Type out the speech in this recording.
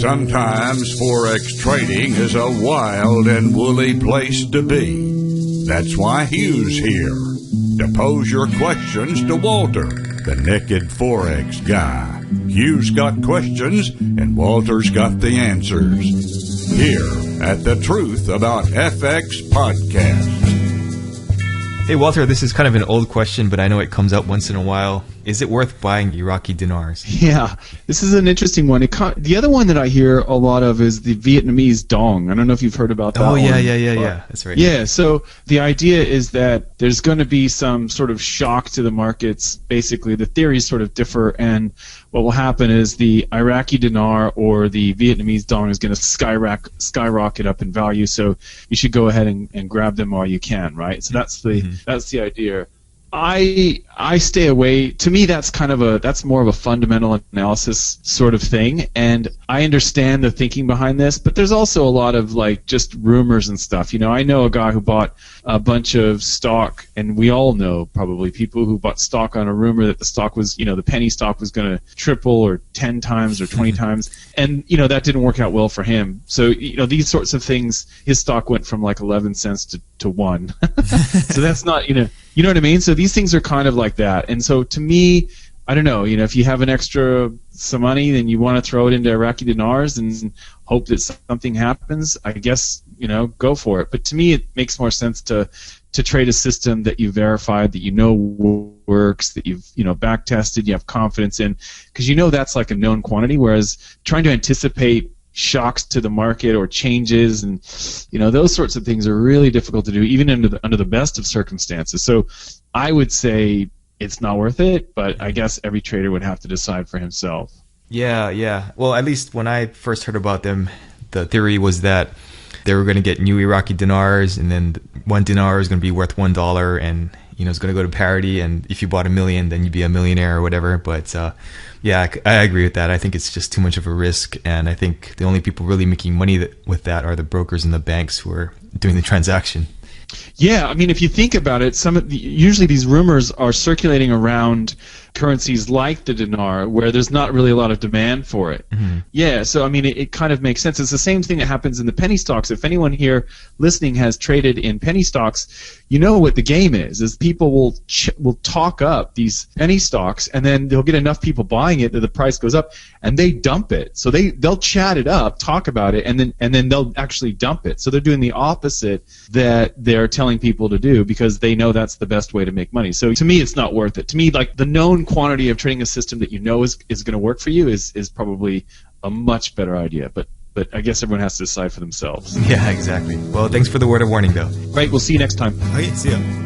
Sometimes Forex trading is a wild and woolly place to be. That's why Hugh's here, to pose your questions to Walter, the naked Forex guy. Hugh's got questions, and Walter's got the answers. Here at the Truth About FX podcast. Hey, Walter, this is kind of an old question, but I know it comes up once in a while. Is it worth buying Iraqi dinars? Yeah, this is an interesting one. The other one that I hear a lot of is the Vietnamese dong. I don't know if you've heard about that. Oh, one. Yeah. That's right. Yeah, so the idea is that there's going to be some sort of shock to the markets. Basically, the theories sort of differ, and what will happen is the Iraqi dinar or the Vietnamese dong is going to skyrocket up in value, so you should go ahead and grab them while you can, right? So that's the idea. I stay away. To me, that's more of a fundamental analysis sort of thing, and I understand the thinking behind this, but there's also a lot of just rumors and stuff. I know a guy who bought a bunch of stock, and we all know probably people who bought stock on a rumor that the stock was, the penny stock was going to triple or 10 times or 20 times, and that didn't work out well for him. So these sorts of things, his stock went from 11 cents to 1. So that's not, you know what I mean? So these things are kind of like that. And so to me, I don't know, if you have some money, then you want to throw it into Iraqi dinars and hope that something happens, I guess, go for it. But to me, it makes more sense to trade a system that you verified, that works, that you've back tested, you have confidence in, because that's like a known quantity, whereas trying to anticipate shocks to the market or changes and those sorts of things are really difficult to do even under the best of circumstances. So I would say it's not worth it, but I guess every trader would have to decide for himself. Yeah. Well, at least when I first heard about them, the theory was that they were going to get new Iraqi dinars, and then one dinar is going to be worth $1, and it's going to go to parity, and if you bought 1 million, then you'd be a millionaire or whatever. But yeah, I agree with that. I think it's just too much of a risk, and I think the only people really making money with that are the brokers and the banks who are doing the transaction. Yeah, I mean, if you think about it, usually these rumors are circulating around currencies like the dinar, where there's not really a lot of demand for it. Mm-hmm. Yeah, so I mean, it kind of makes sense. It's the same thing that happens in the penny stocks. If anyone here listening has traded in penny stocks, you know what the game is people will talk up these penny stocks, and then they'll get enough people buying it that the price goes up, and they dump it. So they'll chat it up, talk about it, and then they'll actually dump it. So they're doing the opposite that they're telling people to do, because they know that's the best way to make money. So to me, it's not worth it. To me, the known quantity of trading a system that is going to work for you is probably a much better idea. But I guess everyone has to decide for themselves. Yeah, exactly. Well, thanks for the word of warning, though. Great. We'll see you next time. Okay, see ya.